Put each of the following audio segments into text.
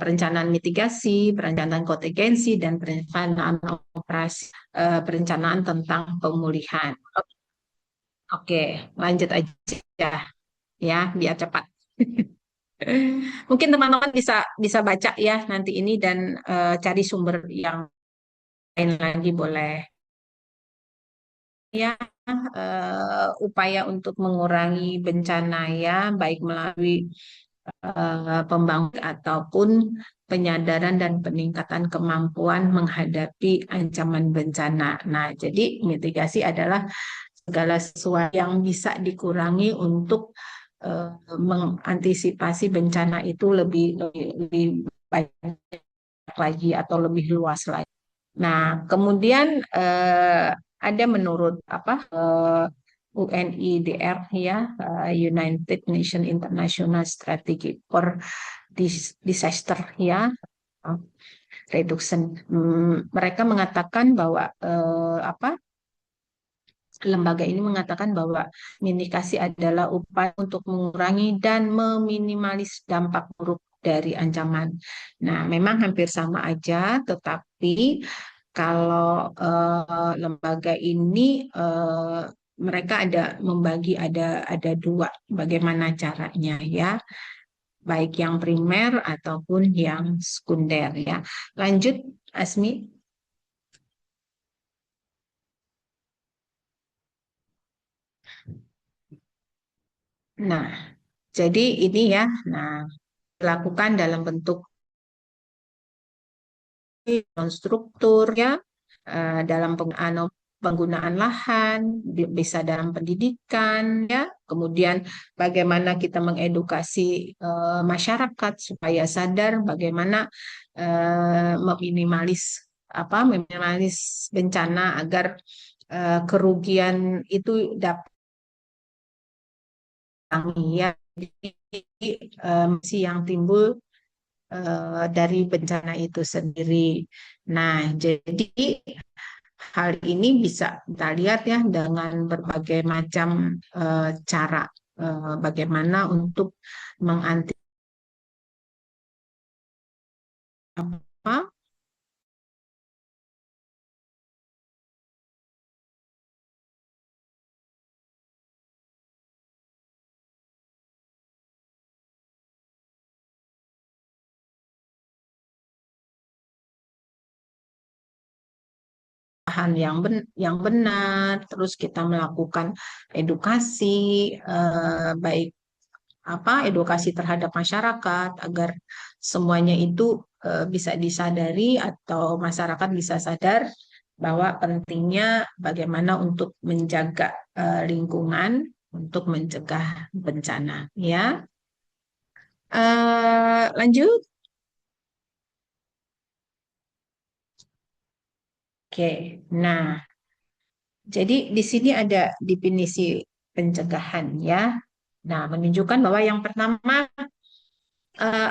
perencanaan mitigasi, perencanaan kontingensi, dan perencanaan operasi, perencanaan tentang pemulihan. Oke, lanjut aja ya, biar cepat. Mungkin teman-teman bisa bisa baca ya nanti ini dan cari sumber yang lain lagi boleh. Ya, upaya untuk mengurangi bencana ya, baik melalui pembangunan ataupun penyadaran dan peningkatan kemampuan menghadapi ancaman bencana. Nah, jadi mitigasi adalah segala sesuatu yang bisa dikurangi untuk mengantisipasi bencana itu lebih banyak lagi atau lebih luas lagi. Nah, kemudian ada menurut UNIDR ya, United Nations International Strategy for Disaster ya, reduction. Mereka mengatakan bahwa lembaga ini mengatakan bahwa mitigasi adalah upaya untuk mengurangi dan meminimalis dampak buruk dari ancaman. Nah, memang hampir sama aja, tetapi kalau lembaga ini mereka ada membagi ada dua bagaimana caranya ya, baik yang primer ataupun yang sekunder ya. Lanjut, Asmi. Nah, jadi ini ya, nah dilakukan dalam bentuk struktur ya, dalam penggunaan lahan, bisa dalam pendidikan ya, kemudian bagaimana kita mengedukasi masyarakat supaya sadar bagaimana meminimalis bencana agar kerugian itu dapat ya. Jadi yang timbul dari bencana itu sendiri. Nah, jadi hal ini bisa kita lihat ya dengan berbagai macam cara bagaimana untuk mengantisipasi apa bahan yang benar, terus kita melakukan edukasi baik edukasi terhadap masyarakat agar semuanya itu bisa disadari atau masyarakat bisa sadar bahwa pentingnya bagaimana untuk menjaga lingkungan untuk mencegah bencana ya. Lanjut. Oke. Nah, jadi di sini ada definisi pencegahan ya. Nah, menunjukkan bahwa yang pertama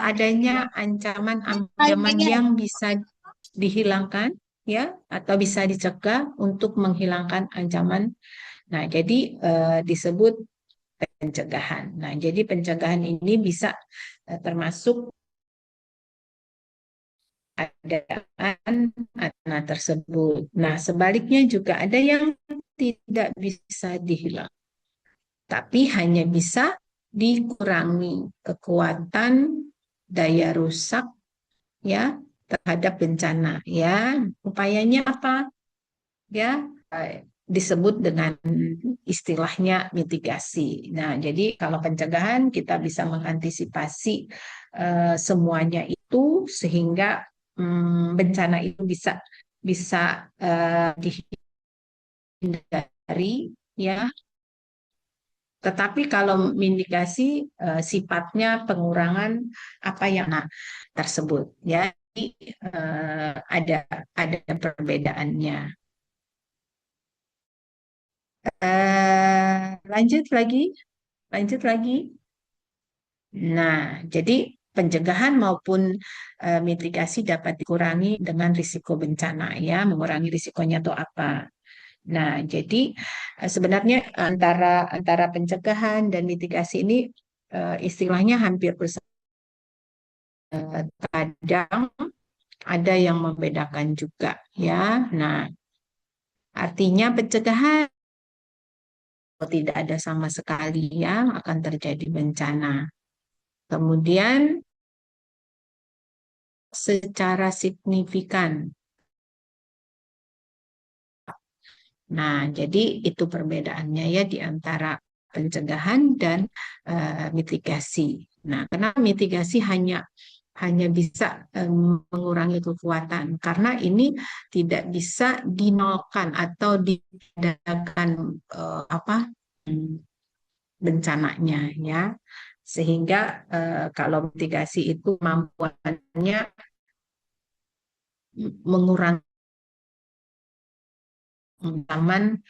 adanya ancaman-ancaman yang bisa dihilangkan ya atau bisa dicegah untuk menghilangkan ancaman. Nah, jadi disebut pencegahan. Nah, jadi pencegahan ini bisa termasuk adaan anak tersebut. Nah, sebaliknya juga ada yang tidak bisa dihilangkan, tapi hanya bisa dikurangi kekuatan daya rusak ya terhadap bencana ya. Upayanya apa? Ya, disebut dengan istilahnya mitigasi. Nah, jadi kalau pencegahan kita bisa mengantisipasi semuanya itu sehingga bencana itu bisa bisa dihindari ya. Tetapi kalau mitigasi sifatnya pengurangan apa yang tersebut ya. Jadi, ada perbedaannya. Lanjut lagi, lanjut lagi. Nah, jadi pencegahan maupun mitigasi dapat dikurangi dengan risiko bencana ya, mengurangi risikonya itu apa. Nah, jadi sebenarnya antara antara pencegahan dan mitigasi ini istilahnya hampir bersama. kadang ada yang membedakan juga ya. Nah, artinya pencegahan tidak ada sama sekali ya akan terjadi bencana. Kemudian secara signifikan. Nah, jadi itu perbedaannya ya di antara pencegahan dan mitigasi. Nah, kenapa mitigasi hanya bisa mengurangi kekuatan karena ini tidak bisa dinolkan atau ditiadakan apa bencananya ya, sehingga kalau mitigasi itu kemampuannya mengurangi ancaman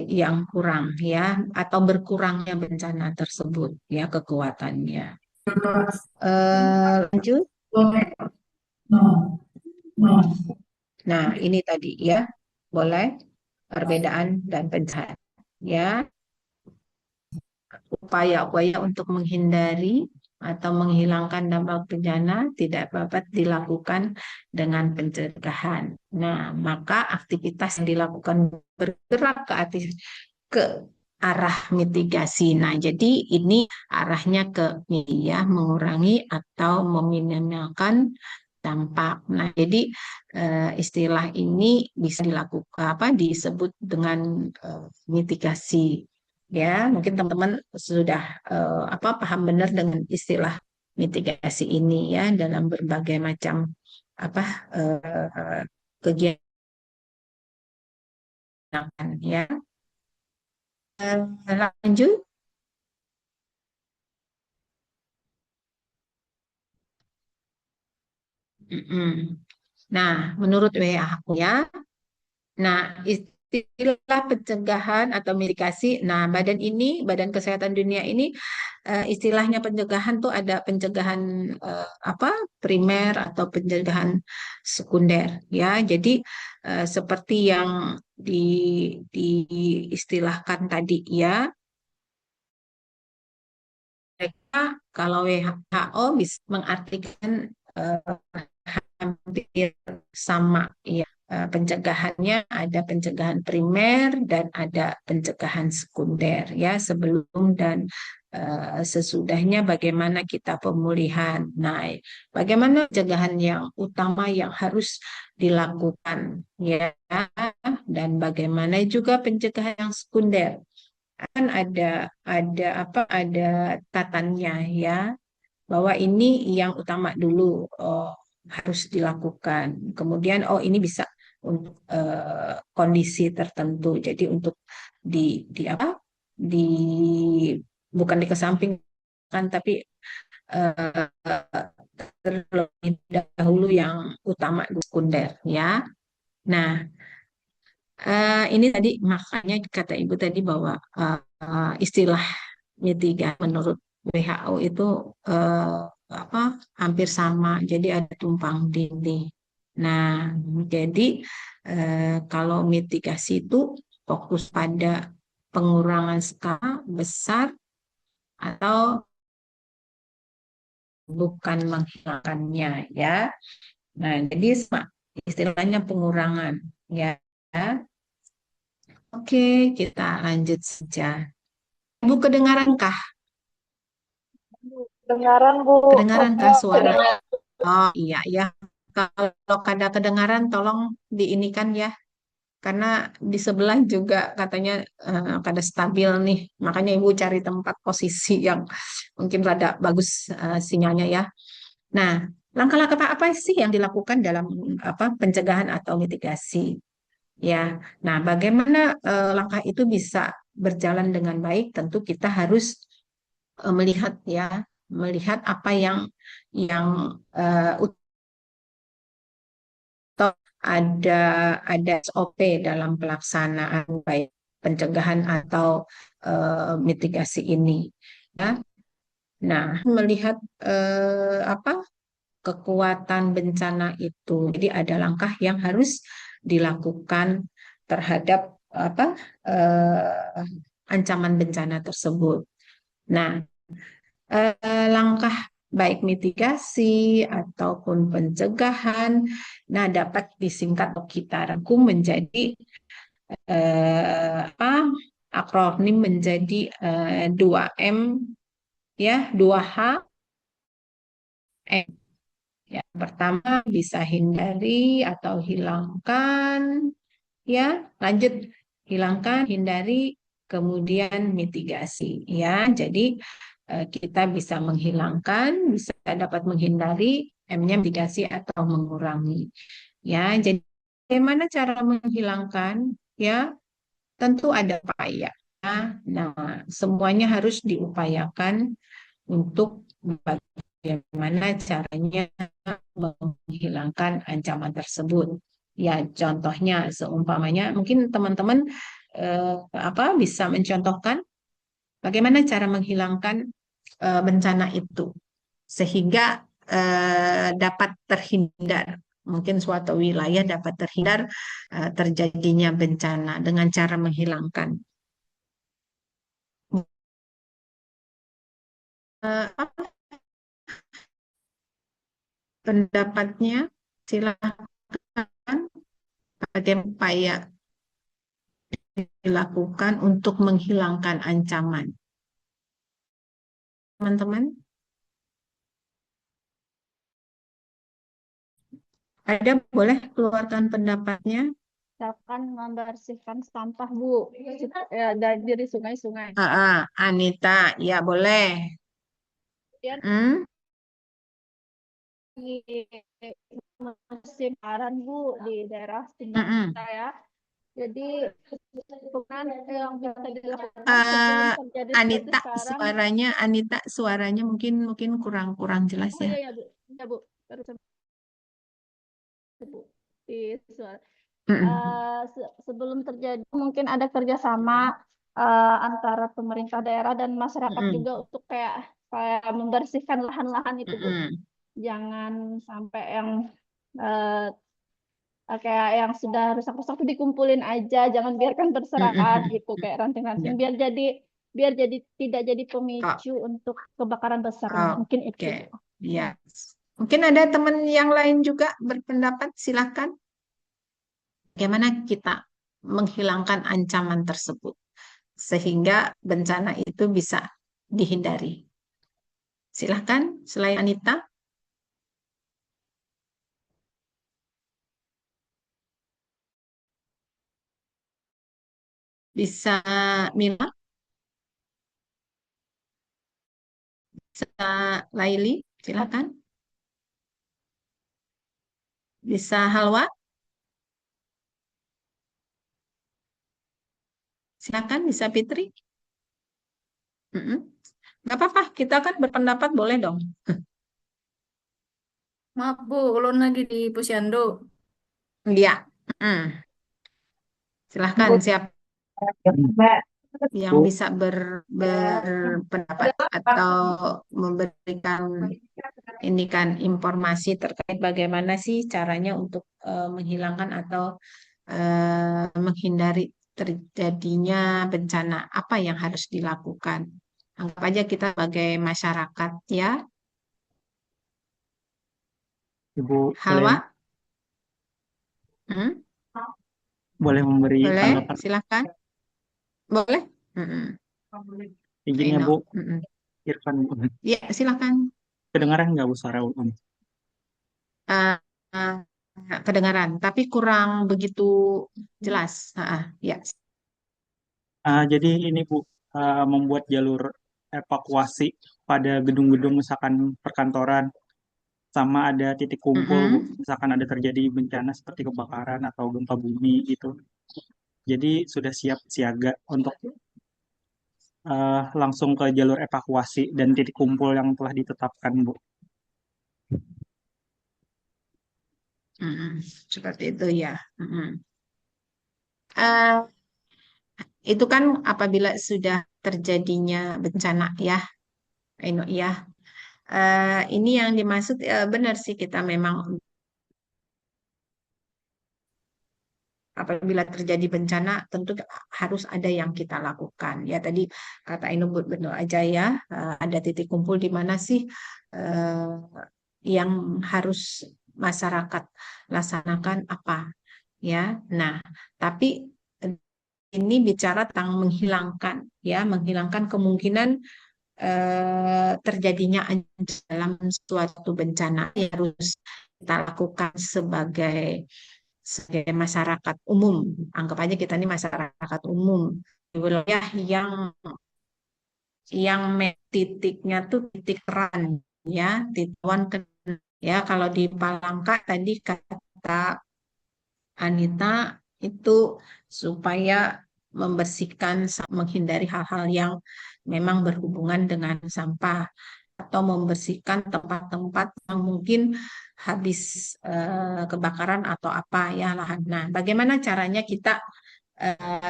yang kurang ya atau berkurangnya bencana tersebut ya kekuatannya. Lanjut. Nah, ini tadi ya, boleh perbedaan dan pencegahan ya, upaya-upaya untuk menghindari atau menghilangkan dampak bencana tidak dapat dilakukan dengan pencegahan. Nah, maka aktivitas yang dilakukan bergerak ke arah mitigasi. Nah, jadi ini arahnya ke ya, mengurangi atau meminimalkan dampak. Nah, jadi istilah ini bisa dilakukan apa disebut dengan mitigasi. Ya, mungkin teman-teman sudah apa paham benar dengan istilah mitigasi ini ya dalam berbagai macam apa kegiatan ya. Lanjut. Mm-mm. Nah, menurut WHO ya, nah istilah pencegahan atau mitigasi, nah Badan Kesehatan Dunia ini istilahnya pencegahan tuh ada pencegahan apa primer atau pencegahan sekunder ya. Jadi seperti yang di diistilahkan tadi ya, mereka kalau WHO bisa mengartikan hampir sama ya. Pencegahannya ada pencegahan primer dan ada pencegahan sekunder ya sebelum dan sesudahnya bagaimana kita pemulihan. Nah, bagaimana pencegahan yang utama yang harus dilakukan ya dan bagaimana juga pencegahan yang sekunder kan ada tatannya ya bahwa ini yang utama dulu harus dilakukan. Kemudian oh ini bisa untuk kondisi tertentu. Jadi untuk di apa? Di bukan dikesampingkan tapi terlebih dahulu yang utama sekunder ya. Nah, ini tadi makanya kata Ibu tadi bahwa istilah mitigasi menurut WHO itu eh, apa hampir sama, jadi ada tumpang tindih. Nah, jadi kalau mitigasi itu fokus pada pengurangan skala besar atau bukan menghilangkannya ya. Nah, jadi istilahnya pengurangan ya. Oke, kita lanjut saja. Ibu kedengarankah? Dengaran Bu. Kedengarankah suara? Oh iya ya. Kalau ada kedengaran tolong diinikan ya. Karena di sebelah juga katanya kada stabil nih. Makanya Ibu cari tempat posisi yang mungkin rada bagus sinyalnya ya. Nah, langkah-langkah apa sih yang dilakukan dalam apa pencegahan atau mitigasi? Ya, nah bagaimana langkah itu bisa berjalan dengan baik? Tentu kita harus melihat ya, melihat apa yang atau ada ada SOP dalam pelaksanaan baik pencegahan atau mitigasi ini. Ya. Nah, melihat apa kekuatan bencana itu, jadi ada langkah yang harus dilakukan terhadap apa ancaman bencana tersebut. Nah, langkah baik mitigasi ataupun pencegahan. Nah, dapat disingkat atau kita rangkum menjadi apa akronim menjadi 2M ya, 2H M. Yang pertama bisa hindari atau hilangkan ya, lanjut hilangkan, hindari, kemudian mitigasi ya. Jadi kita bisa menghilangkan, bisa dapat menghindari, M-nya mitigasi atau mengurangi. Ya, jadi bagaimana cara menghilangkan? Ya, tentu ada upaya. Nah, semuanya harus diupayakan untuk bagaimana caranya menghilangkan ancaman tersebut. Ya, contohnya seumpamanya mungkin teman-teman apa bisa mencontohkan bagaimana cara menghilangkan bencana itu sehingga dapat terhindar. Mungkin suatu wilayah dapat terhindar terjadinya bencana dengan cara menghilangkan. Apa pendapatnya? Silakan. Bagaimana upaya dilakukan untuk menghilangkan ancaman? Teman-teman, ada boleh keluarkan pendapatnya? Misalkan membersihkan sampah, Bu, ya, dari sungai-sungai. Anita, ya boleh. Kemudian Hmm? di musim paran, Bu, di daerah tinggal kita Mm-mm. ya. Jadi bukan yang bisa dilakukan sebelum Eh, terjadi seperti Anita, sekarang. suaranya mungkin mungkin kurang kurang jelas Oh ya. iya ya, Bu. Ya, Bu. Baru Bu. Di suara. Mm-mm. Sebelum terjadi mungkin ada kerjasama antara pemerintah daerah dan masyarakat Mm-mm. juga untuk kayak kayak membersihkan lahan-lahan itu, Bu. Mm-mm. Jangan sampai yang eh, kayak yang sudah rusak-rusak itu dikumpulin aja, jangan biarkan berserakan Mm-mm. gitu kayak ranting-ranting Ya. biar jadi tidak jadi Oh, pemicu untuk kebakaran besar. Mungkin itu, oke, Bu. ya. Mungkin ada teman yang lain juga berpendapat, silakan. Bagaimana kita menghilangkan ancaman tersebut sehingga bencana itu bisa dihindari? Silahkan, selain Anita, bisa Mila, bisa Laili, silahkan. Bisa Halwa, silahkan. Bisa Fitri. Mm-mm. Nggak apa-apa, kita kan berpendapat boleh dong. Maaf Bu, ulun lagi di Posyandu. Iya. Mm. Silahkan, Bu. siapa yang bisa berpendapat atau memberikan ini kan informasi terkait bagaimana sih caranya untuk menghilangkan atau menghindari terjadinya bencana. Apa yang harus dilakukan? Anggap aja kita sebagai masyarakat ya. Ibu boleh Halwa, hmm? boleh memberi Boleh, tanggapan. silahkan. Boleh? Mm-mm. Izin ya Aino. Bu, Mm-mm. Irfan. Ya, silahkan. Kedengaran nggak Bu suara Ulun? Eh, eh, kedengaran, tapi kurang begitu jelas. Ya. Jadi ini Bu, membuat jalur evakuasi pada gedung-gedung misalkan perkantoran sama ada titik kumpul Bu, Mm-mm. misalkan ada terjadi bencana seperti kebakaran atau gempa bumi gitu. Jadi sudah siap siaga untuk langsung ke jalur evakuasi dan titik kumpul yang telah ditetapkan Bu. Mm-mm. Seperti itu ya. Mm-mm. Eh, itu kan apabila sudah terjadinya bencana ya, Eno ya. Ini yang dimaksud benar sih kita memang apabila terjadi bencana tentu harus ada yang kita lakukan. Ya tadi kata Ainun benar aja ya, ada titik kumpul di mana sih yang harus masyarakat laksanakan apa ya. Nah, tapi ini bicara tentang menghilangkan kemungkinan terjadinya dalam suatu bencana yang harus kita lakukan sebagai masyarakat umum. Anggap aja kita ini masyarakat umum di wilayah yang titiknya tuh titik ran ya, titik rawan ya. Kalau di Palangka tadi kata Anita itu supaya membersihkan, menghindari hal-hal yang memang berhubungan dengan sampah atau membersihkan tempat-tempat yang mungkin habis kebakaran atau apa ya lahan. Nah, bagaimana caranya kita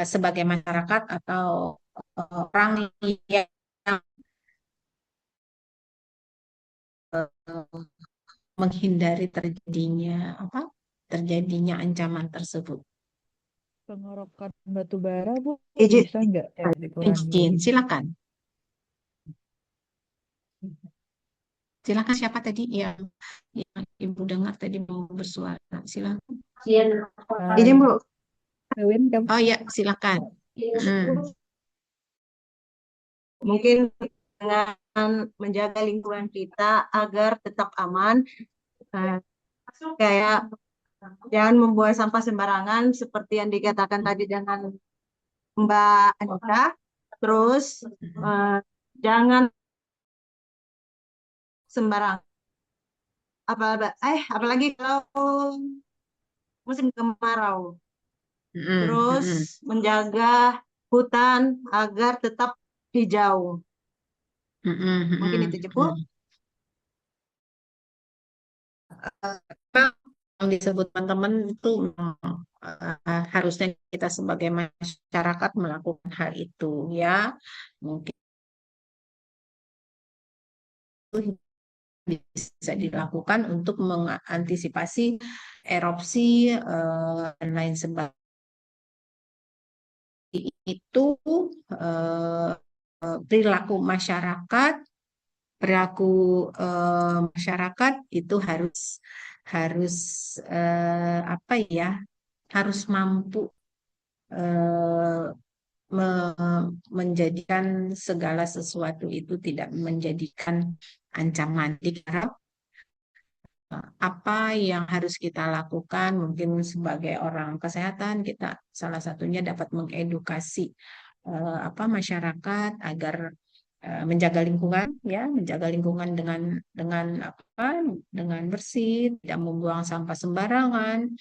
sebagai masyarakat atau orang yang menghindari terjadinya ancaman tersebut. Pengerokan batu bara, Bu, Izin, bisa nggak dikurangi? izin, silakan. Silakan siapa tadi yang Ibu dengar tadi mau bersuara? Silakan. Izin, Bu. Kawin, kamu Oh ya, silakan. Mungkin dengan menjaga lingkungan kita agar tetap aman, kayak jangan membuang sampah sembarangan seperti yang dikatakan tadi dengan Mbak Anita. Terus jangan sembarang. Apalagi kalau musim kemarau. Terus menjaga hutan agar tetap hijau. Mungkin itu aja, Bu. Yang disebut teman-teman itu harusnya kita sebagai masyarakat melakukan hal itu ya. Mungkin bisa dilakukan untuk mengantisipasi erupsi dan lain sebagainya. Itu perilaku masyarakat itu harus apa ya, harus mampu menjadikan segala sesuatu itu tidak menjadikan ancaman. Diharap apa yang harus kita lakukan mungkin sebagai orang kesehatan, kita salah satunya dapat mengedukasi masyarakat agar menjaga lingkungan ya, menjaga lingkungan dengan bersih, tidak membuang sampah sembarangan,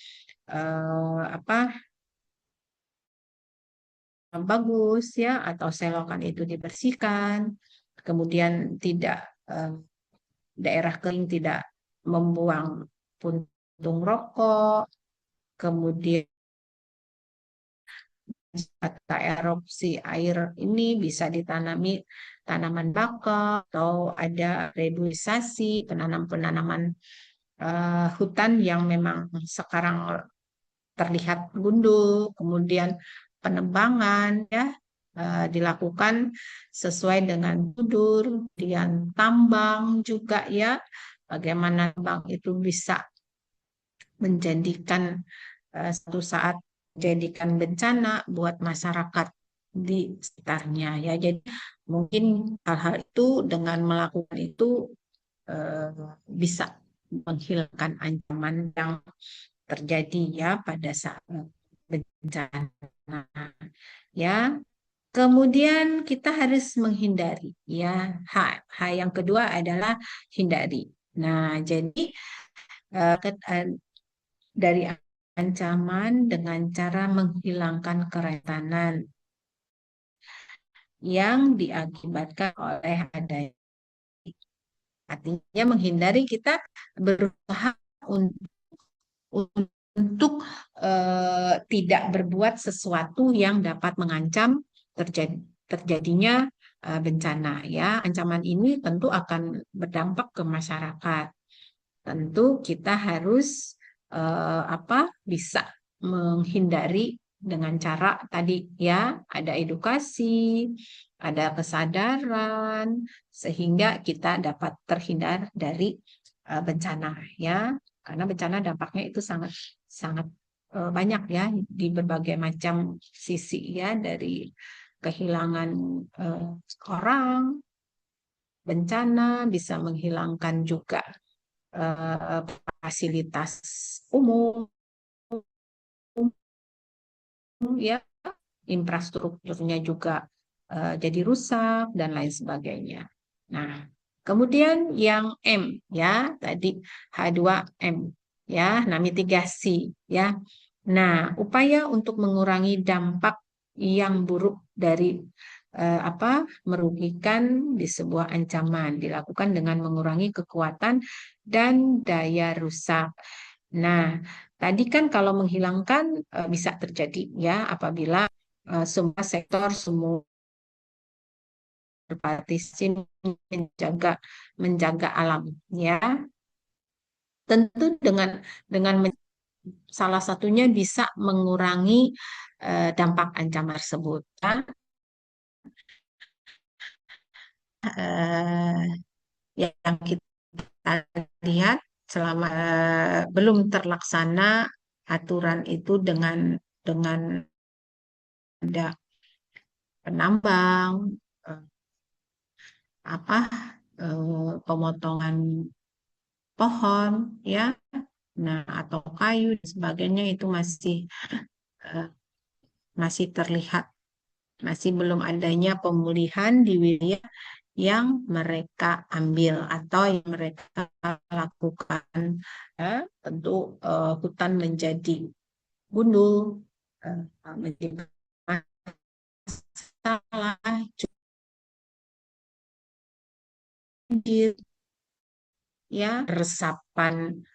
bagus ya, atau selokan itu dibersihkan, kemudian tidak daerah kering tidak membuang puntung rokok, kemudian kata erupsi air ini bisa ditanami tanaman bakau atau ada reboisasi penanaman hutan yang memang sekarang terlihat gundul, kemudian penebangan ya dilakukan sesuai dengan prosedur, kemudian tambang juga ya, bagaimana tambang itu bisa menjadikan suatu saat menjadikan bencana buat masyarakat di sekitarnya ya. Jadi mungkin hal-hal itu dengan melakukan itu bisa menghilangkan ancaman yang terjadi ya pada saat bencana ya. Kemudian kita harus menghindari ya. Yang kedua adalah hindari. Nah, jadi dari ancaman dengan cara menghilangkan kerentanan yang diakibatkan oleh adanya. Artinya menghindari, kita berusaha untuk tidak berbuat sesuatu yang dapat mengancam terjadinya bencana ya. Ancaman ini tentu akan berdampak ke masyarakat. Tentu kita harus bisa menghindari dengan cara tadi ya, ada edukasi, ada kesadaran, sehingga kita dapat terhindar dari bencana ya. Karena bencana dampaknya itu sangat sangat banyak ya di berbagai macam sisi ya, dari kehilangan orang, bencana bisa menghilangkan juga fasilitas umum ya, infrastrukturnya juga jadi rusak dan lain sebagainya. Nah, kemudian yang M ya, tadi H2M ya, nah mitigasi ya. Nah, upaya untuk mengurangi dampak yang buruk dari merugikan di sebuah ancaman dilakukan dengan mengurangi kekuatan dan daya rusak. Nah, tadi kan kalau menghilangkan bisa terjadi ya apabila semua sektor semua berpartisipasi menjaga menjaga alam ya. Tentu dengan salah satunya bisa mengurangi dampak ancaman tersebut. Yang kita lihat selama belum terlaksana aturan itu dengan ada penambang pemotongan pohon ya, nah atau kayu dan sebagainya itu masih terlihat, masih belum adanya pemulihan di wilayah yang mereka ambil atau yang mereka lakukan. Tentu hutan menjadi gundul, menjadi masalah, banjir, ya resapan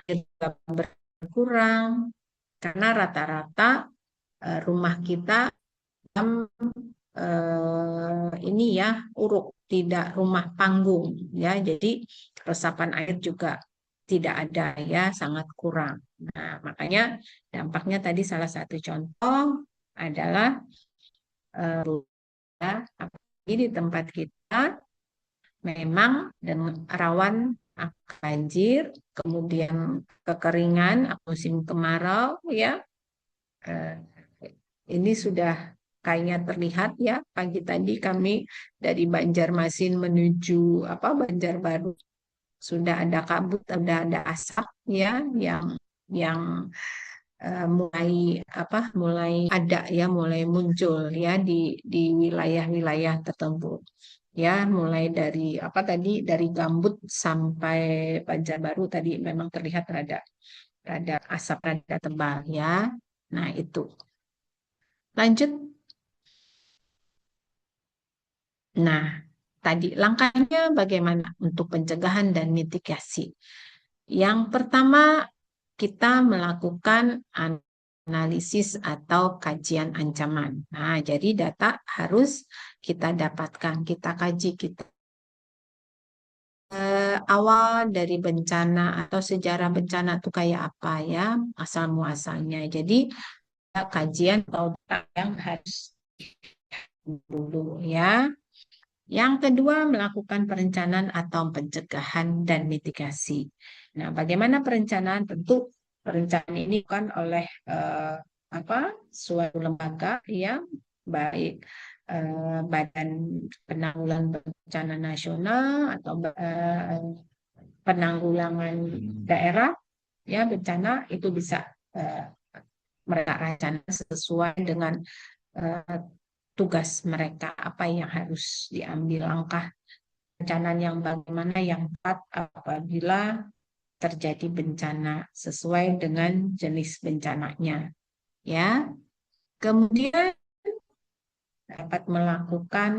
air juga berkurang karena rata-rata rumah kita ini ya uruk, tidak rumah panggung ya, jadi resapan air juga tidak ada ya, sangat kurang. Nah, makanya dampaknya tadi salah satu contoh adalah apalagi di tempat kita memang dengan rawan banjir, kemudian kekeringan musim kemarau ya. Ini sudah kayaknya terlihat ya, pagi tadi kami dari Banjarmasin menuju Banjarbaru sudah ada kabut, sudah ada asap ya yang mulai ada ya, mulai muncul ya di wilayah-wilayah tertentu ya, mulai dari dari Gambut sampai Banjarbaru tadi memang terlihat rada asap rada tebal ya. Nah, itu. Lanjut. Nah, tadi langkahnya bagaimana untuk pencegahan dan mitigasi. Yang pertama, kita melakukan analisis atau kajian ancaman. Nah, jadi data harus kita dapatkan, kita kaji, kita awal dari bencana atau sejarah bencana itu kayak apa ya, asal muasalnya. Jadi kajian atau data yang harus dulu ya. Yang kedua, melakukan perencanaan atau pencegahan dan mitigasi. Nah, bagaimana perencanaan? Tentu perencanaan ini kan oleh suatu lembaga ya, baik Badan Penanggulangan Bencana Nasional atau penanggulangan daerah ya bencana, itu bisa mereka rencana sesuai dengan tugas mereka, apa yang harus diambil langkah perencanaan yang bagaimana yang tepat apabila terjadi bencana sesuai dengan jenis bencananya ya. Kemudian dapat melakukan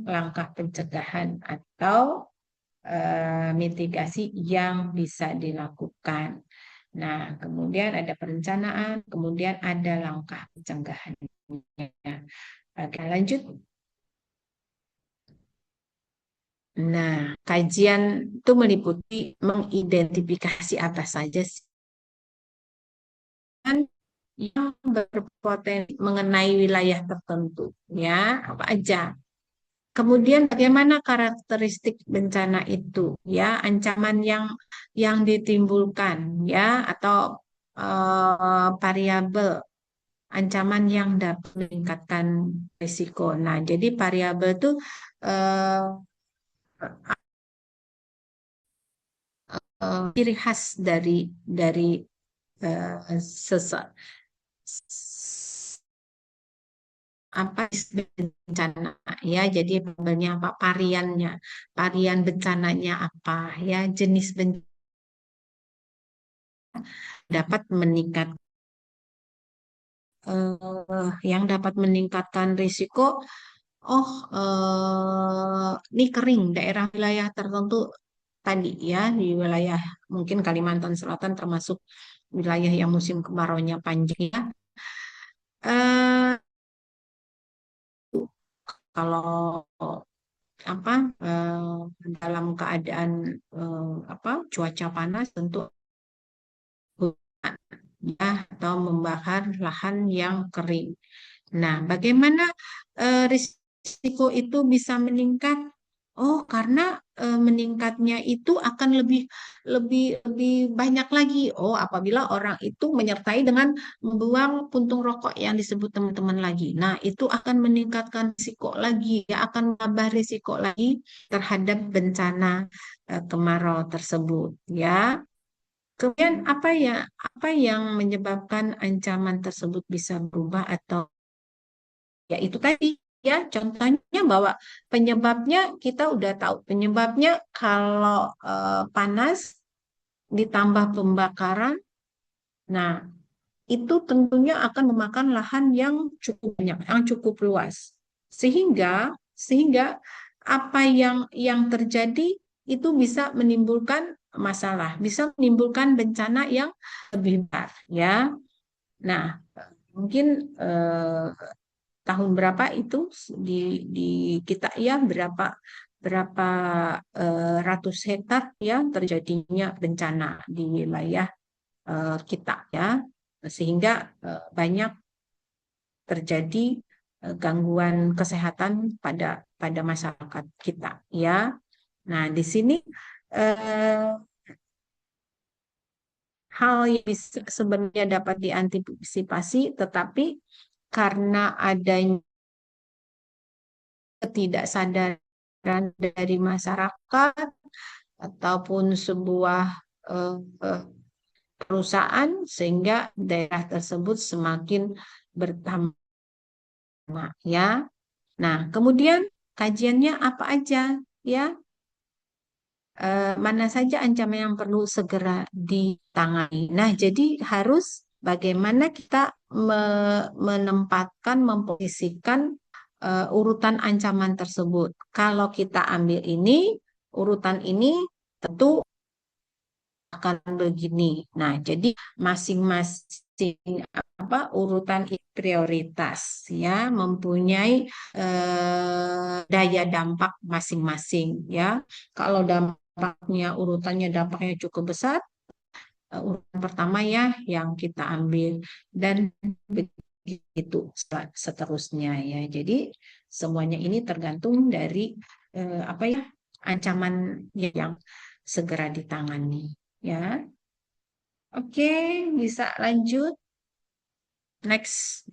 langkah pencegahan atau mitigasi yang bisa dilakukan. Nah, kemudian ada perencanaan, kemudian ada langkah pencegahan. Oke, lanjut. Nah, kajian itu meliputi mengidentifikasi apa saja sih yang berpotensi mengenai wilayah tertentu, ya, apa aja. Kemudian bagaimana karakteristik bencana itu, ya, ancaman yang ditimbulkan, ya, atau variabel ancaman yang dapat meningkatkan risiko. Nah, jadi variabel itu eh, ciri khas dari eh, sese- apa bencana, ya, jadi variabelnya apa, varian bencananya apa, ya, jenis bencana dapat meningkat yang dapat meningkatkan risiko. Oh, ini kering daerah wilayah tertentu tadi, ya, di wilayah mungkin Kalimantan Selatan termasuk wilayah yang musim kemaraunya panjang, ya. Eh, kalau apa dalam keadaan apa cuaca panas tentu hujan, ya, atau membakar lahan yang kering. Nah, bagaimana risiko itu bisa meningkat? Oh, karena meningkatnya itu akan lebih lebih lebih banyak lagi. Oh, apabila orang itu menyertai dengan membuang puntung rokok yang disebut teman-teman lagi. Nah, itu akan meningkatkan risiko lagi, ya, akan menambah risiko lagi terhadap bencana kemarau tersebut, ya. Kemudian apa yang menyebabkan ancaman tersebut bisa berubah atau, ya, itu tadi, ya, contohnya bahwa penyebabnya kita udah tahu penyebabnya kalau panas ditambah pembakaran, nah, itu tentunya akan memakan lahan yang cukup banyak, yang cukup luas, sehingga apa yang terjadi itu bisa menimbulkan masalah, bisa menimbulkan bencana yang lebih besar, ya. Nah, mungkin tahun berapa itu di di kita, ya, berapa berapa ratus hektar, ya, terjadinya bencana di wilayah kita, ya, sehingga banyak terjadi gangguan kesehatan pada masyarakat kita, ya. Nah, di sini eh, hal yang sebenarnya dapat diantisipasi, tetapi karena adanya ketidaksadaran dari masyarakat ataupun sebuah eh, eh, perusahaan, sehingga daerah tersebut semakin bertambah, ya. Nah, kemudian kajiannya apa aja, ya? Mana saja ancaman yang perlu segera ditangani. Nah, jadi harus bagaimana kita menempatkan, memposisikan urutan ancaman tersebut. Kalau kita ambil ini, urutan ini tentu akan begini. Nah, jadi masing-masing apa urutan prioritas, ya, mempunyai daya dampak masing-masing, ya. Kalau dampaknya urutannya dampaknya cukup besar, urutan pertama, ya, yang kita ambil, dan begitu seterusnya, ya. Jadi semuanya ini tergantung dari apa, ya, ancaman yang segera ditangani, ya. Oke, bisa lanjut. Next.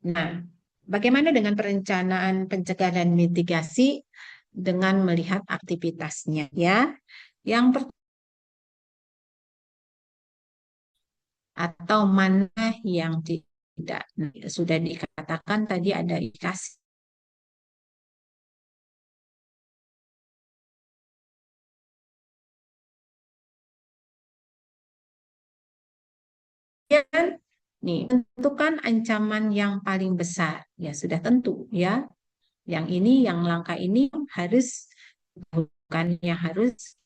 Nah, bagaimana dengan perencanaan pencegahan dan mitigasi dengan melihat aktivitasnya, ya? Yang pertama, atau mana yang tidak. Nah, sudah dikatakan tadi ada indikasi. Kemudian, nih, tentukan ancaman yang paling besar. Ya, sudah tentu, ya. Yang ini, yang langkah ini harus, bukannya harus,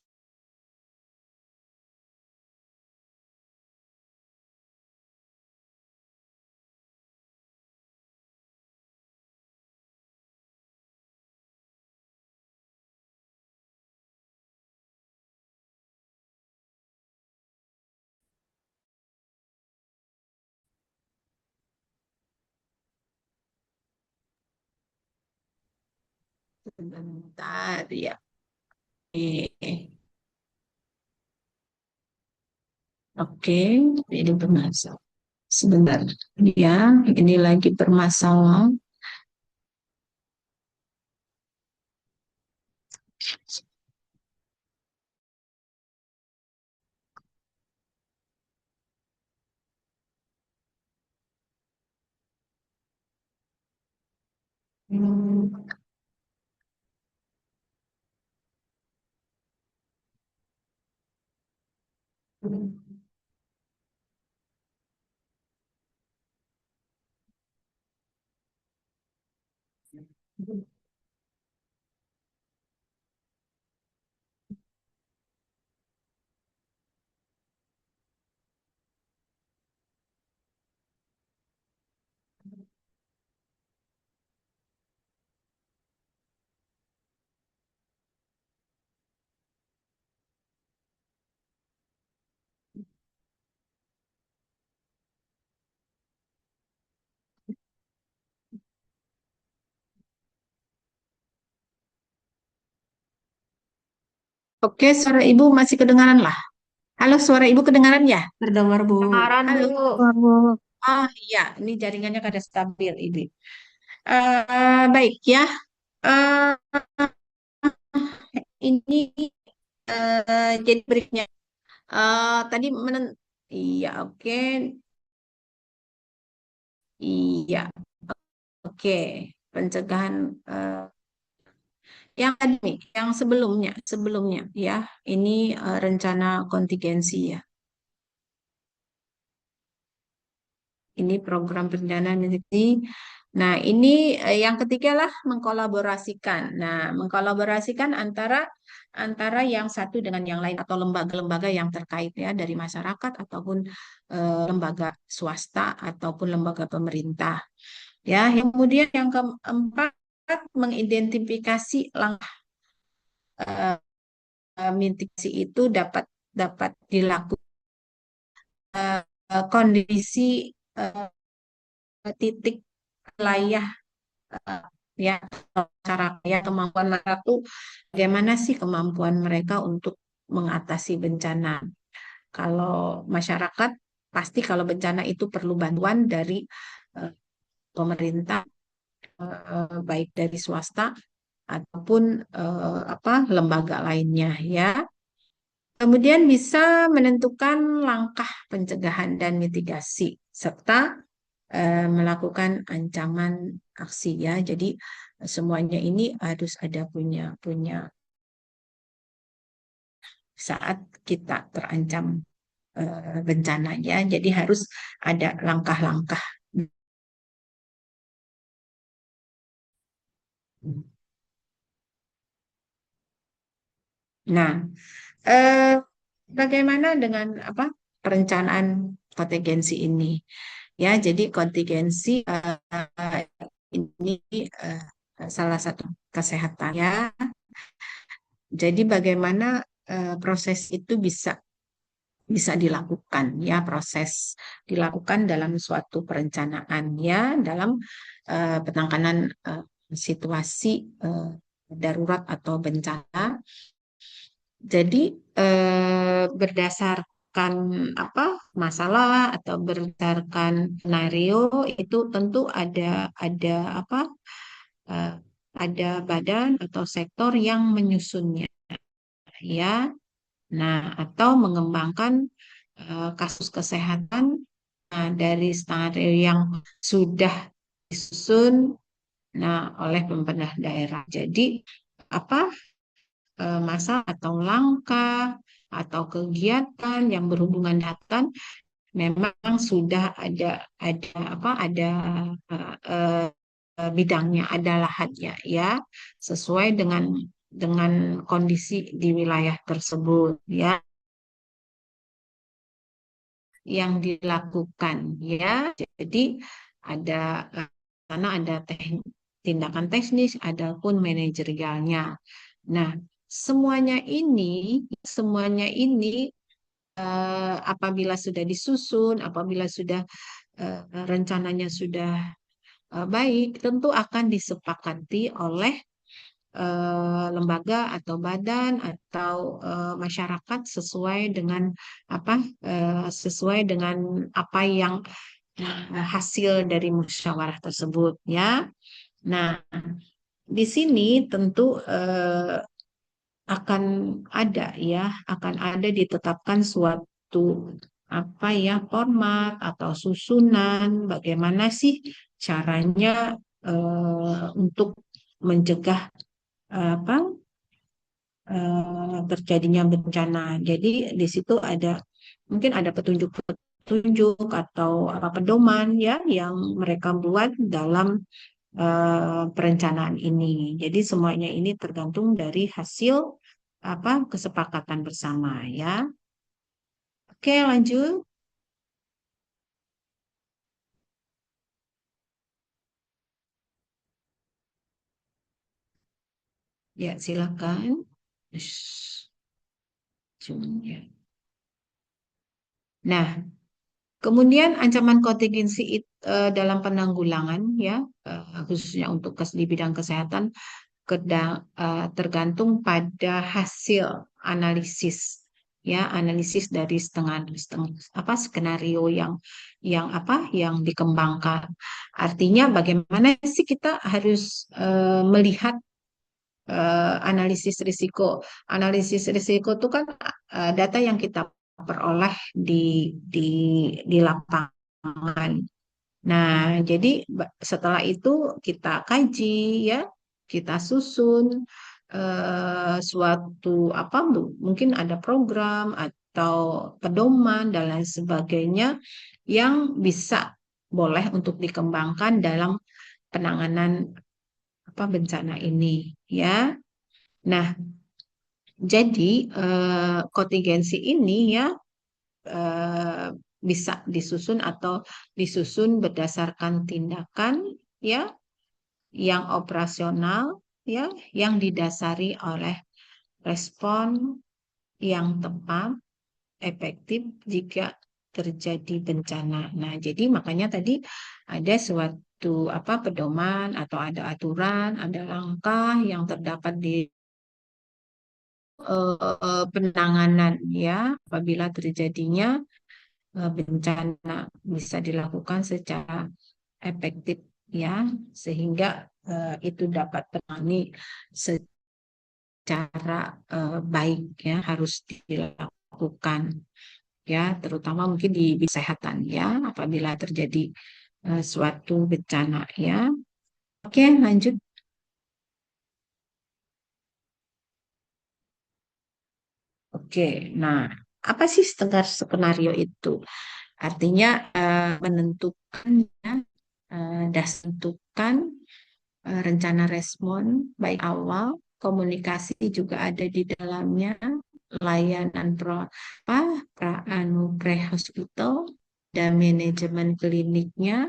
Sebentar ya. Oke, oke, ini bermasalah. Sebentar ya, ini lagi bermasalah. Hmm. Oke, suara Ibu masih kedengaran lah. Halo, suara Ibu kedengaran ya? Terdengar, Bu. Kedengaran, Halo. Bu. Oh iya, ini jaringannya kada stabil ini. Baik ya. Eh, ini jadi berikutnya. Tadi iya, oke. Iya, oke. Pencegahan yang tadi nih, yang sebelumnya ya. Ini rencana kontingensi ya. Ini program pendanaan ini. Nah, ini yang ketiga lah mengkolaborasikan. Nah, mengkolaborasikan antara antara yang satu dengan yang lain atau lembaga-lembaga yang terkait ya dari masyarakat ataupun lembaga swasta ataupun lembaga pemerintah. Ya, yang kemudian yang keempat mengidentifikasi langkah mitigasi itu dapat dapat dilakukan kondisi titik wilayah ya masyarakat ya kemampuan mereka tuh bagaimana sih kemampuan mereka untuk mengatasi bencana. Kalau masyarakat pasti kalau bencana itu perlu bantuan dari eh, pemerintah baik dari swasta ataupun apa lembaga lainnya ya. Kemudian bisa menentukan langkah pencegahan dan mitigasi serta melakukan ancaman aksi ya. Jadi semuanya ini harus ada punya punya saat kita terancam bencananya. Jadi harus ada langkah-langkah. Nah, eh, bagaimana dengan apa perencanaan kontingensi ini? Ya, jadi kontingensi ini eh, salah satu kesehatan ya. Jadi bagaimana proses itu bisa bisa dilakukan ya proses dilakukan dalam suatu perencanaan ya dalam penanganan situasi darurat atau bencana. Jadi berdasarkan apa masalah atau berdasarkan skenario itu tentu ada apa eh, ada badan atau sektor yang menyusunnya ya. Nah, atau mengembangkan kasus kesehatan dari skenario yang sudah disusun nah oleh pemerintah daerah. Jadi apa masa atau langkah atau kegiatan yang berhubungan dengan memang sudah ada apa ada bidangnya, ada lahannya ya sesuai dengan kondisi di wilayah tersebut ya yang dilakukan ya. Jadi ada karena ada tindakan teknis, ada pun manajerialnya. Nah, semuanya ini apabila sudah disusun, apabila sudah rencananya sudah baik, tentu akan disepakati oleh lembaga atau badan atau masyarakat sesuai dengan apa sesuai dengan apa yang hasil dari musyawarah tersebut ya. Nah, di sini tentu akan ada ya, akan ada ditetapkan suatu apa ya format atau susunan bagaimana sih caranya untuk mencegah apa terjadinya bencana. Jadi di situ ada mungkin ada petunjuk-petunjuk atau apa pedoman ya yang mereka buat dalam perencanaan ini. Jadi semuanya ini tergantung dari hasil apa kesepakatan bersama ya. Oke, lanjut. Ya, silakan. Ya. Nah, kemudian ancaman kontingensi dalam penanggulangan ya, khususnya untuk di bidang kesehatan tergantung pada hasil analisis ya, analisis dari setengah apa skenario yang apa yang dikembangkan. Artinya bagaimana sih kita harus melihat analisis risiko. Analisis risiko itu kan data yang kita peroleh di lapangan. Nah, jadi setelah itu kita kaji ya, kita susun suatu apa mungkin ada program atau pedoman dan lain sebagainya yang bisa boleh untuk dikembangkan dalam penanganan apa bencana ini ya. Nah, jadi kontingensi ini ya eh, bisa disusun atau disusun berdasarkan tindakan ya yang operasional ya yang didasari oleh respon yang tepat efektif jika terjadi bencana. Nah, jadi makanya tadi ada suatu apa pedoman atau ada aturan, ada langkah yang terdapat di penanganan ya apabila terjadinya bencana bisa dilakukan secara efektif ya sehingga itu dapat tertangani secara baik ya harus dilakukan ya terutama mungkin di kesehatan ya apabila terjadi suatu bencana ya. Oke, lanjut. Oke, nah apa sih setengah skenario itu? Artinya menentukan ya, tentukan rencana respon baik awal, komunikasi juga ada di dalamnya, layanan pre-hospital dan manajemen kliniknya,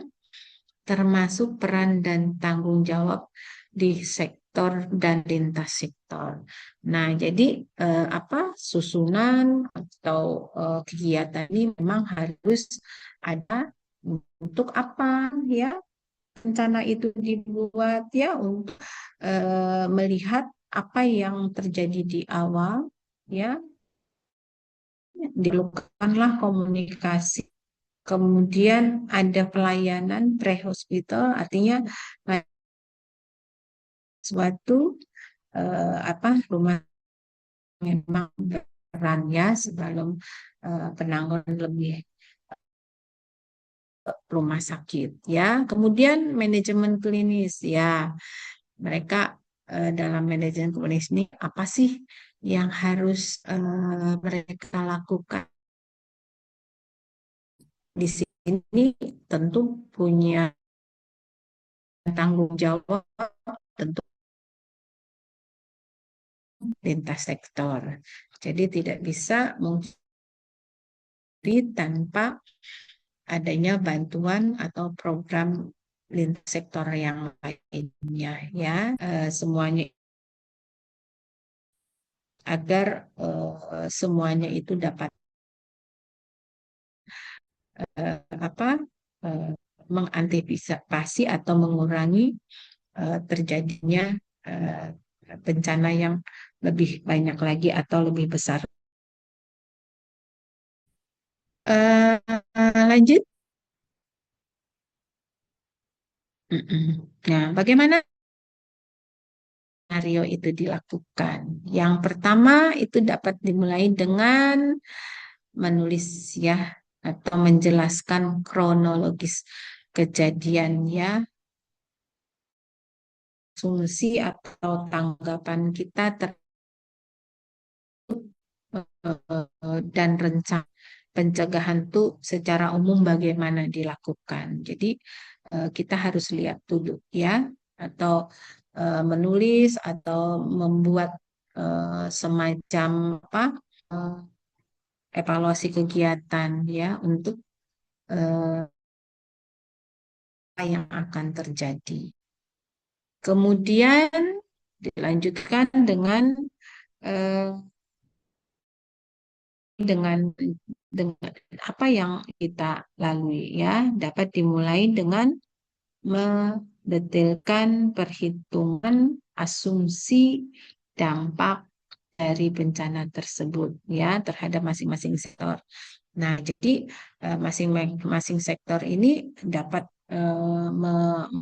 termasuk peran dan tanggung jawab di sektor dan lintas sektor. Nah, jadi apa susunan atau kegiatan ini memang harus ada untuk apa ya rencana itu dibuat ya untuk melihat apa yang terjadi di awal ya dilakukanlah komunikasi. Kemudian ada pelayanan pre-hospital, artinya suatu apa rumah memang peran ya sebelum penanganan lebih rumah sakit ya. Kemudian manajemen klinis ya, mereka dalam manajemen klinis ini apa sih yang harus mereka lakukan? Di sini tentu punya tanggung jawab tentu lintas sektor. Jadi tidak bisa mungkin tanpa adanya bantuan atau program lintas sektor yang lainnya ya. Semuanya agar semuanya itu dapat apa mengantisipasi atau mengurangi terjadinya bencana yang lebih banyak lagi atau lebih besar. Lanjut. Nah, bagaimana skenario itu dilakukan? Yang pertama itu dapat dimulai dengan menulis ya atau menjelaskan kronologis kejadian ya, asumsi atau tanggapan kita dan rencana pencegahan itu secara umum bagaimana dilakukan. Jadi kita harus lihat dulu ya, atau menulis atau membuat semacam apa eh, evaluasi kegiatan ya untuk apa yang akan terjadi. Kemudian dilanjutkan dengan eh, dengan apa yang kita lalui ya, dapat dimulai dengan mendetailkan perhitungan asumsi dampak dari bencana tersebut ya terhadap masing-masing sektor. Nah, jadi masing-masing sektor ini dapat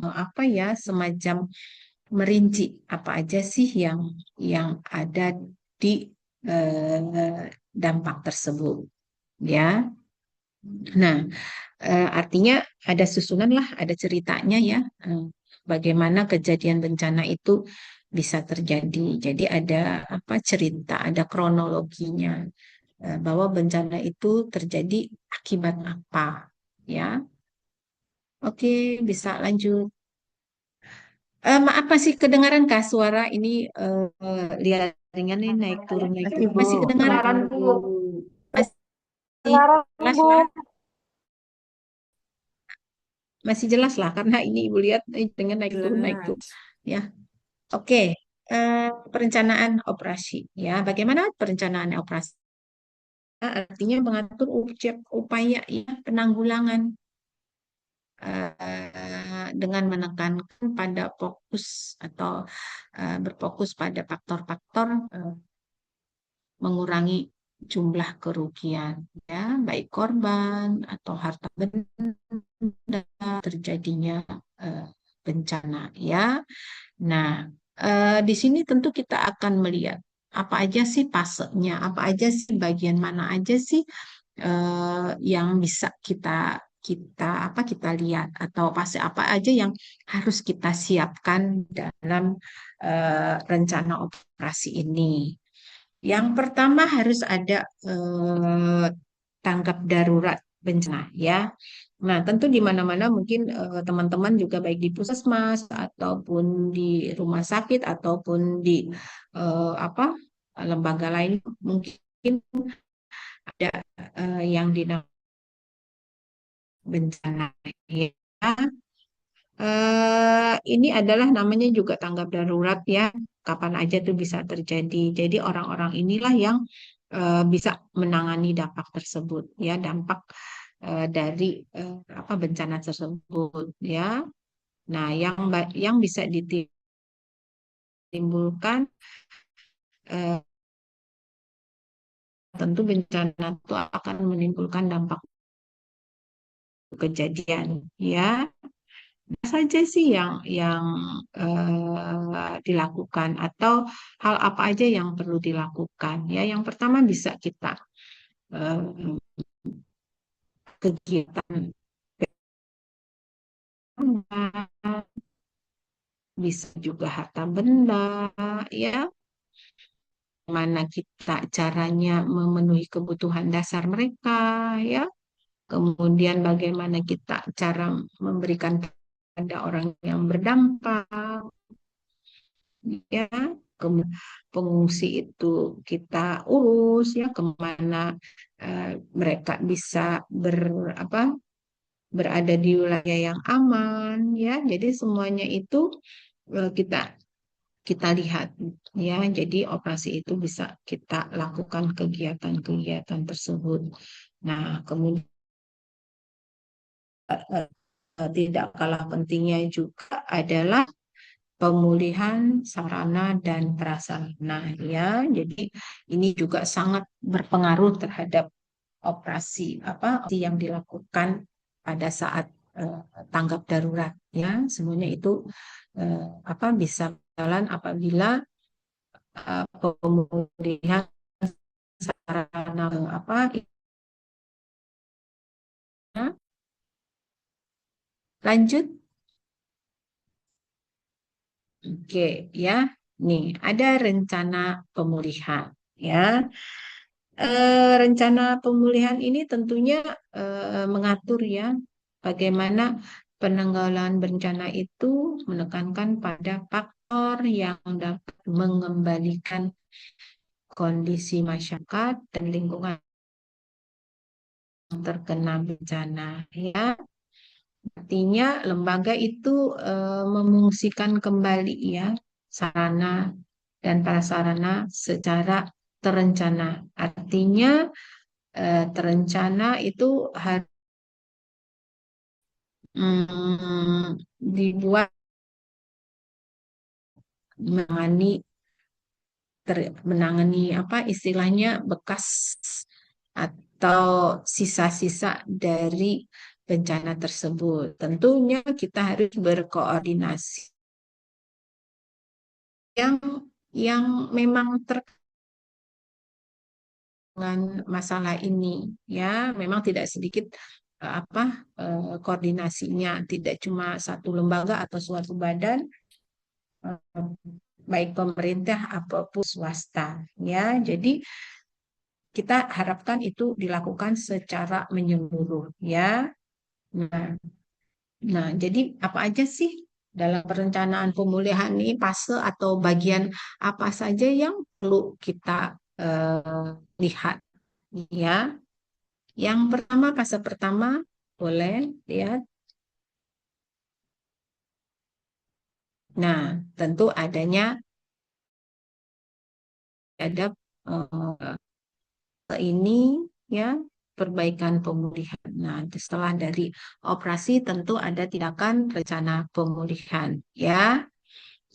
apa ya semacam merinci apa aja sih yang ada di dampak tersebut ya. Nah, artinya ada susunan lah, ada ceritanya ya, bagaimana kejadian bencana itu bisa terjadi. Jadi ada apa cerita, ada kronologinya bahwa bencana itu terjadi akibat apa, ya. Oke, bisa lanjut. Maaf masih kedengaran kah suara ini lihat ringan nih naik turun naik turun. Masih kedengaran? Masih jelas lah? Masih jelas lah karena ini Ibu lihat dengan naik turun naik turun ya. Oke, perencanaan operasi ya. Bagaimana perencanaan operasi? Artinya mengatur upaya ya, penanggulangan dengan menekankan pada fokus atau berfokus pada faktor-faktor mengurangi jumlah kerugian ya, baik korban atau harta benda terjadinya bencana ya. Nah, di sini tentu kita akan melihat apa aja sih fasenya, apa aja sih bagian mana aja sih yang bisa kita lihat atau fase apa aja yang harus kita siapkan dalam rencana operasi ini. Yang pertama harus ada tanggap darurat bencana ya. Nah, tentu di mana-mana mungkin teman-teman juga baik di puskesmas ataupun di rumah sakit ataupun di apa lembaga lain mungkin ada yang dinamakan bencana ya. Ini adalah namanya juga tanggap darurat ya. Kapan aja tuh bisa terjadi. Jadi orang-orang inilah yang bisa menangani dampak tersebut ya, dampak dari apa bencana tersebut ya. Nah, yang bisa ditimbulkan tentu bencana itu akan menimbulkan dampak kejadian ya. Apa saja sih yang dilakukan atau hal apa aja yang perlu dilakukan ya. Yang pertama bisa kita kegiatan bisa juga harta benda ya, mana kita caranya memenuhi kebutuhan dasar mereka ya, kemudian bagaimana kita cara memberikan pada orang yang berdampak ya, pengungsi itu kita urus ya kemana mereka bisa berada di wilayah yang aman ya, jadi semuanya itu kita kita lihat ya, jadi operasi itu bisa kita lakukan kegiatan-kegiatan tersebut. Nah, kemudian tidak kalah pentingnya juga adalah pemulihan sarana dan prasarana ya. Jadi ini juga sangat berpengaruh terhadap operasi yang dilakukan pada saat tanggap darurat ya. Semuanya itu bisa berjalan apabila pemulihan sarana ya. Lanjut. Oke, ya. Nih, ada rencana pemulihan, ya. Rencana pemulihan ini tentunya mengatur ya bagaimana penanggulangan bencana itu menekankan pada faktor yang dapat mengembalikan kondisi masyarakat dan lingkungan yang terkena bencana, ya. Artinya lembaga itu memungsikan kembali ya sarana dan prasarana secara terencana. Artinya terencana itu harus dibuat menangani apa istilahnya bekas atau sisa-sisa dari bencana tersebut. Tentunya kita harus berkoordinasi yang memang terkait dengan masalah ini ya, memang tidak sedikit koordinasinya, tidak cuma satu lembaga atau suatu badan baik pemerintah ataupun swasta ya. Jadi kita harapkan itu dilakukan secara menyeluruh ya. Nah, jadi apa aja sih dalam perencanaan pemulihan ini fase atau bagian apa saja yang perlu kita lihat ya. Yang pertama, fase pertama boleh lihat. Nah, tentu ada ini ya perbaikan pemulihan. Nah, setelah dari operasi tentu ada tindakan rencana pemulihan ya.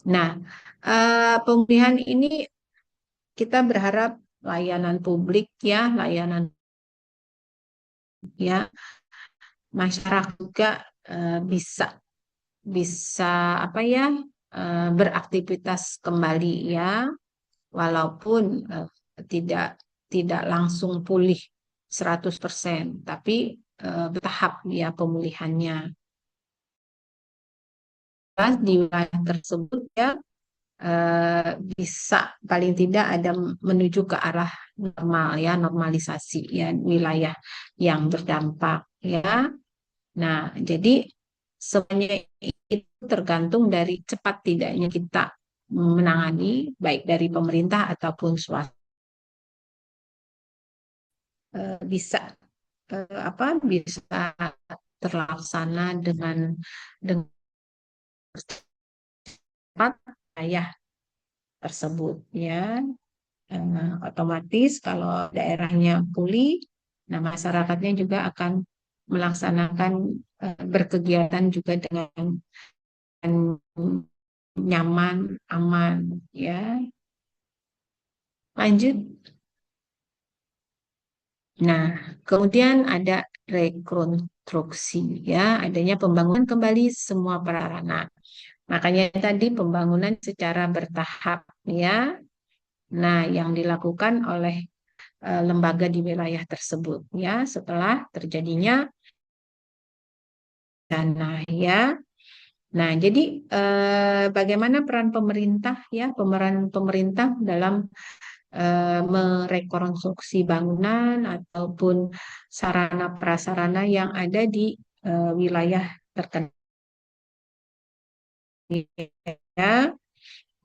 Nah, pemulihan ini kita berharap layanan publik ya, layanan ya masyarakat juga bisa beraktivitas kembali ya, walaupun tidak langsung pulih 100%, tapi bertahap ya pemulihannya. Di wilayah tersebut ya bisa paling tidak ada menuju ke arah normal ya, normalisasi ya wilayah yang berdampak ya. Nah, jadi semuanya itu tergantung dari cepat tidaknya kita menangani baik dari pemerintah ataupun swasta bisa terlaksana dengan cepat wilayah tersebut ya. Otomatis kalau daerahnya pulih, nah masyarakatnya juga akan melaksanakan berkegiatan juga dengan nyaman, aman ya. Lanjut. Nah, kemudian ada rekonstruksi ya, adanya pembangunan kembali semua prasarana. Makanya tadi pembangunan secara bertahap ya. Nah, yang dilakukan oleh lembaga di wilayah tersebut ya setelah terjadinya dana ya. Nah, jadi bagaimana peran pemerintah ya, pemeran pemerintah dalam merekonstruksi bangunan ataupun sarana prasarana yang ada di wilayah terkena ya.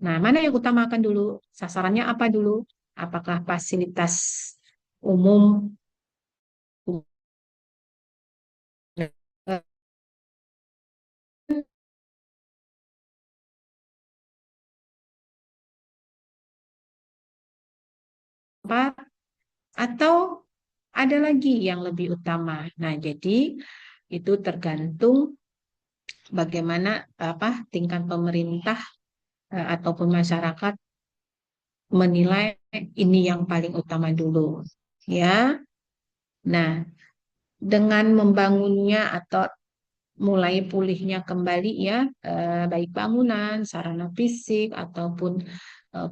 Nah, mana yang utamakan dulu? Sasarannya apa dulu? Apakah fasilitas umum atau ada lagi yang lebih utama? Nah, jadi itu tergantung bagaimana tingkat pemerintah ataupun masyarakat menilai ini yang paling utama dulu, ya. Nah, dengan membangunnya atau mulai pulihnya kembali ya, baik bangunan, sarana fisik ataupun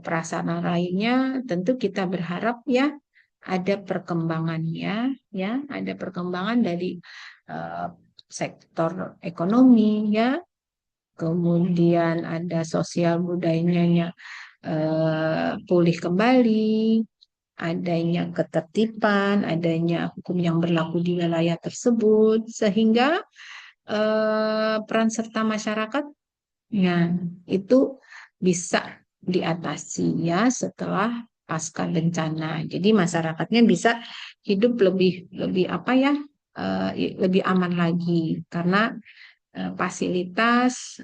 prasarana lainnya, tentu kita berharap ya ada perkembangannya, ya, ada perkembangan dari eh, sektor ekonomi ya, kemudian ada sosial budayanya pulih kembali, adanya ketertiban, adanya hukum yang berlaku di wilayah tersebut, sehingga peran serta masyarakat ya itu bisa diatasi ya setelah pasca bencana. Jadi masyarakatnya bisa hidup lebih lebih apa ya, lebih aman lagi karena fasilitas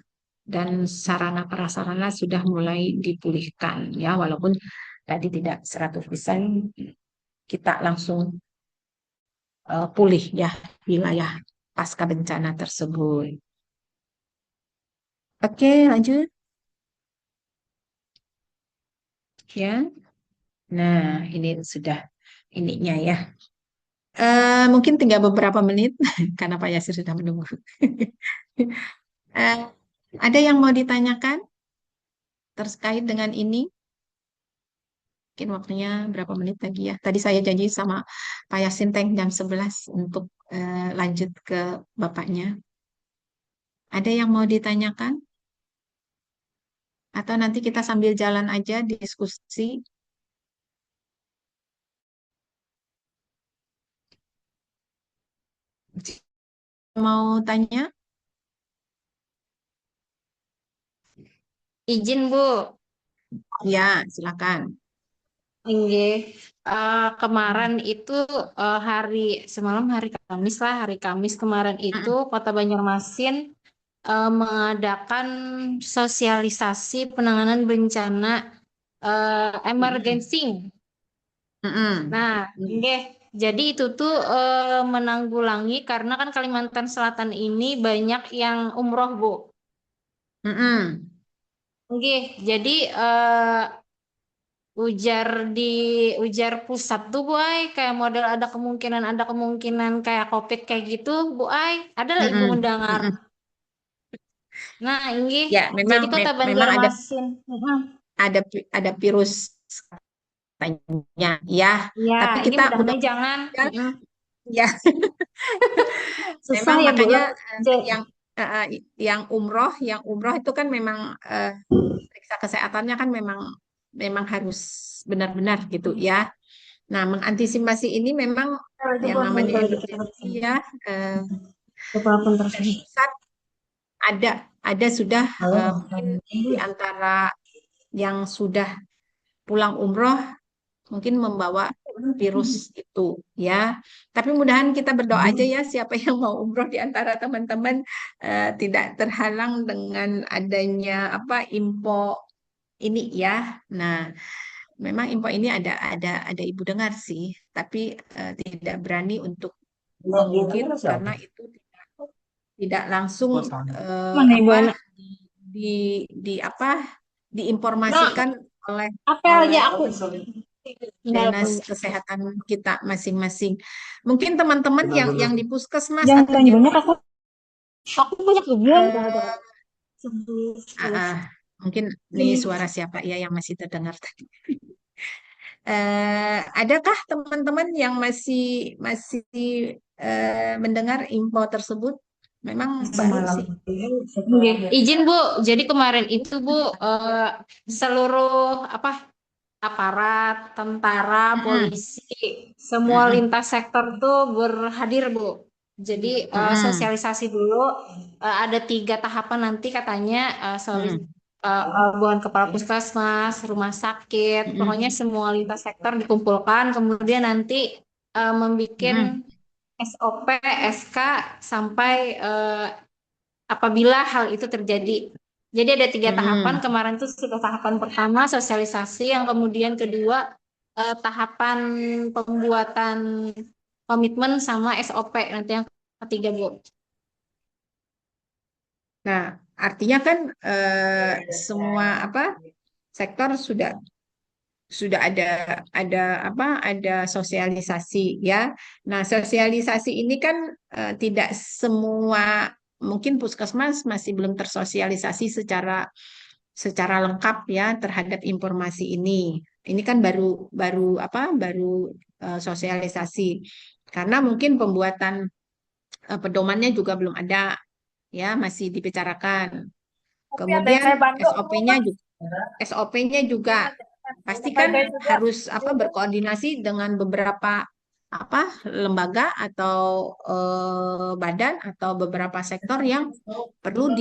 dan sarana prasarana sudah mulai dipulihkan ya, walaupun tadi tidak 100% kita langsung pulih ya wilayah pasca bencana tersebut. Oke, lanjut ya. Nah, ini sudah ininya ya. Mungkin tinggal beberapa menit karena Pak Yasir sudah menunggu. Eh, ada yang mau ditanyakan terkait dengan ini? Mungkin waktunya berapa menit lagi ya. Tadi saya janji sama Pak Yasin Teng jam 11 untuk lanjut ke Bapaknya. Ada yang mau ditanyakan? Atau nanti kita sambil jalan aja diskusi? Mau tanya? Izin Bu, Ya, silakan. Inggih. Kemarin itu semalam hari Kamis lah, hari Kamis kemarin itu Kota Banjarmasin mengadakan sosialisasi penanganan bencana emergency. Nah, inggih. Jadi itu tuh menanggulangi karena kan Kalimantan Selatan ini banyak yang umroh Bu. Inggih. Jadi ujar pusat tuh Bu Ai kayak model ada kemungkinan kayak COVID kayak gitu Bu Ai, ada lah Ibu mendengar. Nah, ini Ya, jadi Kota memang Banjarmasin. ada virus katanya ya. Ya, Tapi ini kita udah mudah-mudahan jangan. ya. Susah Memang ya Bu. makanya yang umroh itu kan memang periksa kesehatannya kan memang harus benar-benar gitu ya. Nah, mengantisipasi ini memang yang namanya emergency ya, pusat ada sudah mungkin di antara yang sudah pulang umroh mungkin membawa virus itu ya. Tapi mudahan kita berdoa aja ya siapa yang mau umroh di antara teman-teman tidak terhalang dengan adanya apa info ini ya. Nah, memang info ini ada ibu dengar sih, tapi tidak berani untuk mengungkit karena itu tidak langsung apa di apa diinformasikan oleh dinas kesehatan kita masing-masing. Mungkin teman-teman yang di puskesmas atau di Aku banyak kebilang. mungkin ini suara siapa ya yang masih terdengar tadi. Adakah teman-teman yang masih mendengar info tersebut? Memang baru sih. Izin Bu, jadi kemarin itu Bu seluruh aparat, tentara, polisi, semua lintas sektor tuh berhadir Bu. Jadi sosialisasi dulu ada 3 tahapan nanti katanya bukan kepala puskesmas, rumah sakit, pokoknya semua lintas sektor dikumpulkan, kemudian nanti membuat SOP, SK sampai apabila hal itu terjadi. Jadi ada 3 tahapan. Kemarin itu sudah tahapan pertama sosialisasi, yang kemudian kedua tahapan pembuatan komitmen sama SOP, nanti yang ketiga Bu. Nah, artinya kan semua sektor sudah ada sosialisasi ya. Nah, sosialisasi ini kan tidak semua, mungkin puskesmas masih belum tersosialisasi secara lengkap ya terhadap informasi ini. Ini kan baru sosialisasi, karena mungkin pembuatan pedomannya juga belum ada ya, masih dibicarakan. Kemudian SOP-nya juga pasti kan harus berkoordinasi dengan beberapa lembaga atau badan atau beberapa sektor yang perlu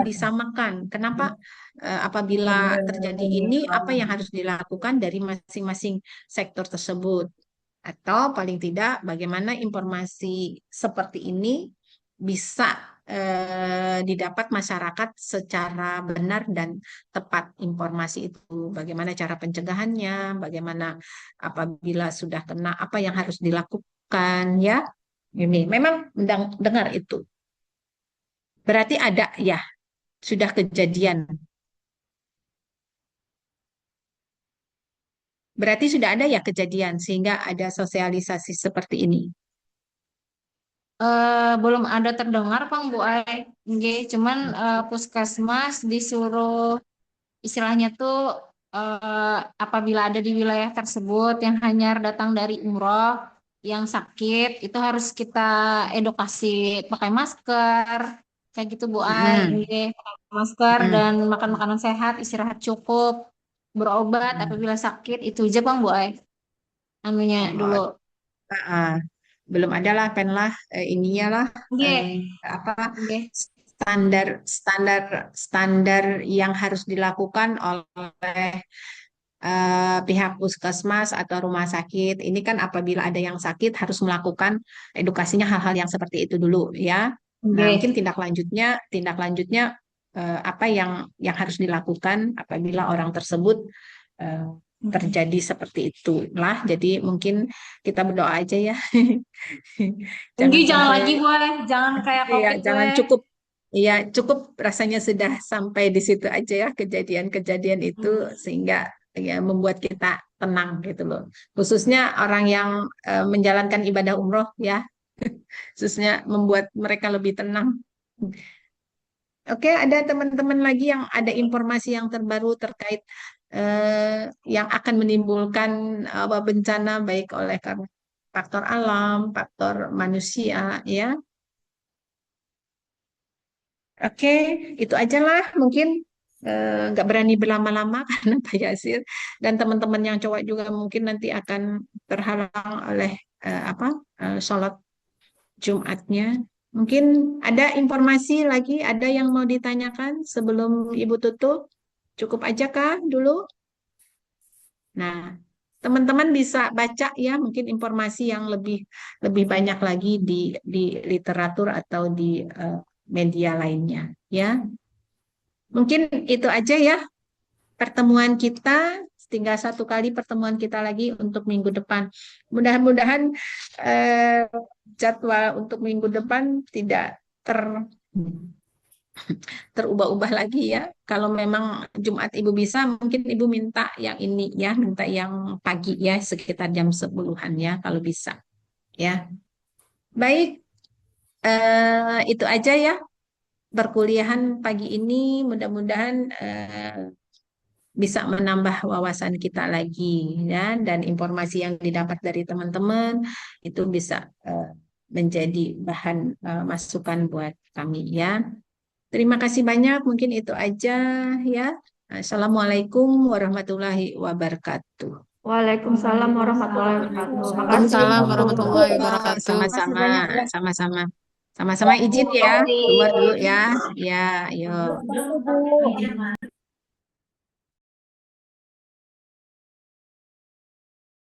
disamakan. Kenapa apabila terjadi ini, apa yang harus dilakukan dari masing-masing sektor tersebut? Atau paling tidak bagaimana informasi seperti ini bisa didapat masyarakat secara benar dan tepat informasi itu. Bagaimana cara pencegahannya, bagaimana apabila sudah kena, apa yang harus dilakukan ya. Ini memang dengar itu. Berarti ada ya, sudah kejadian. Berarti sudah ada ya kejadian sehingga ada sosialisasi seperti ini. Belum ada terdengar Bang Bu Ai. Nggih, cuman puskesmas disuruh istilahnya tuh apabila ada di wilayah tersebut yang hanya datang dari umroh yang sakit itu harus kita edukasi pakai masker kayak gitu Bu Ai. Nggih, pakai masker dan makan makanan sehat, istirahat cukup, berobat apabila sakit, itu aja Bang Bu Ai. Anunya dulu. Belum ada lah penlah ininya lah Nggih. Nggih. standar yang harus dilakukan oleh pihak puskesmas atau rumah sakit. Ini kan apabila ada yang sakit harus melakukan edukasinya hal-hal yang seperti itu dulu ya. Nah, mungkin tindak lanjutnya apa yang harus dilakukan apabila orang tersebut terjadi seperti itulah. Jadi mungkin kita berdoa aja ya. Jangan lagi boleh, jangan kayak COVID. Jangan cukup. Iya, cukup rasanya sudah sampai di situ aja ya kejadian-kejadian itu sehingga ya membuat kita tenang gitu loh. Khususnya orang yang menjalankan ibadah umroh ya. Khususnya membuat mereka lebih tenang. Oke, ada teman-teman lagi yang ada informasi yang terbaru terkait yang akan menimbulkan bencana baik oleh faktor alam, faktor manusia ya. Oke, itu aja lah mungkin nggak berani berlama-lama karena Pak Yasir dan teman-teman yang cowok juga mungkin nanti akan terhalang oleh sholat Jumatnya. Mungkin ada informasi lagi, ada yang mau ditanyakan sebelum Ibu tutup? Cukup aja kah dulu? Nah, teman-teman bisa baca ya mungkin informasi yang lebih banyak lagi di literatur atau di media lainnya ya. Mungkin itu aja ya pertemuan kita, tinggal satu kali pertemuan kita lagi untuk minggu depan. Mudah-mudahan jadwal untuk minggu depan tidak terubah-ubah lagi ya. Kalau memang Jumat Ibu bisa, mungkin Ibu minta yang ini ya, minta yang pagi ya, sekitar jam 10-an ya, kalau bisa. Ya. Baik, itu aja ya. Perkuliahan pagi ini mudah-mudahan bisa menambah wawasan kita lagi ya, dan informasi yang didapat dari teman-teman itu bisa menjadi bahan masukan buat kami ya. Terima kasih banyak, mungkin itu aja ya. Assalamualaikum warahmatullahi wabarakatuh. Waalaikumsalam warahmatullahi wabarakatuh. Makasih. Waalaikumsalam warahmatullahi wabarakatuh. Sama-sama. Sama-sama izin ya, keluar dulu ya. Ya, yuk.